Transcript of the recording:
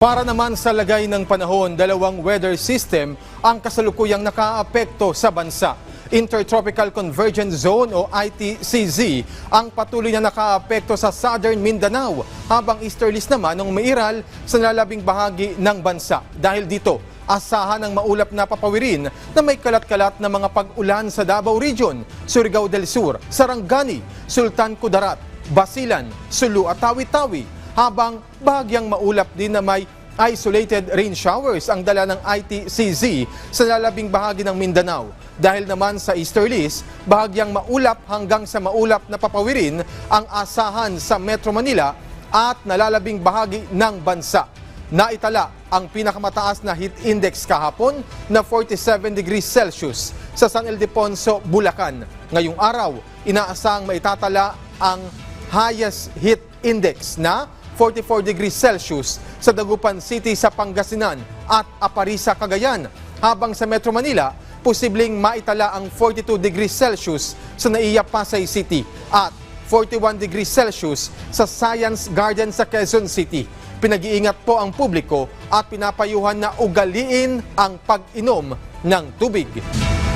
Para naman sa lagay ng panahon, dalawang weather system ang kasalukuyang nakaapekto sa bansa. Intertropical Convergence Zone o ITCZ ang patuloy na nakaapekto sa Southern Mindanao, habang easterlies naman ang umiiral sa nalalabing bahagi ng bansa. Dahil dito, asahan ang maulap na papawirin na may kalat-kalat na mga pag-ulan sa Davao Region, Surigao del Sur, Sarangani, Sultan Kudarat, Basilan, Sulu at Tawi-Tawi, habang bahagyang maulap din na may isolated rain showers ang dala ng ITCZ sa lalabing bahagi ng Mindanao. Dahil naman sa easterlies, bahagyang maulap hanggang sa maulap na papawirin ang asahan sa Metro Manila at nalalabing bahagi ng bansa. Naitala ang pinakamataas na heat index kahapon na 47 degrees Celsius sa San Ildefonso, Bulacan. Ngayong araw, inaasang maitatala ang highest heat index na 44 degrees Celsius sa Dagupan City sa Pangasinan at Aparisa, Cagayan, habang sa Metro Manila, posibleng maitala ang 42 degrees Celsius sa Naiya, Pasay City at 41 degrees Celsius sa Science Garden sa Quezon City. Pinag-iingat po ang publiko at pinapayuhan na ugaliin ang pag-inom ng tubig.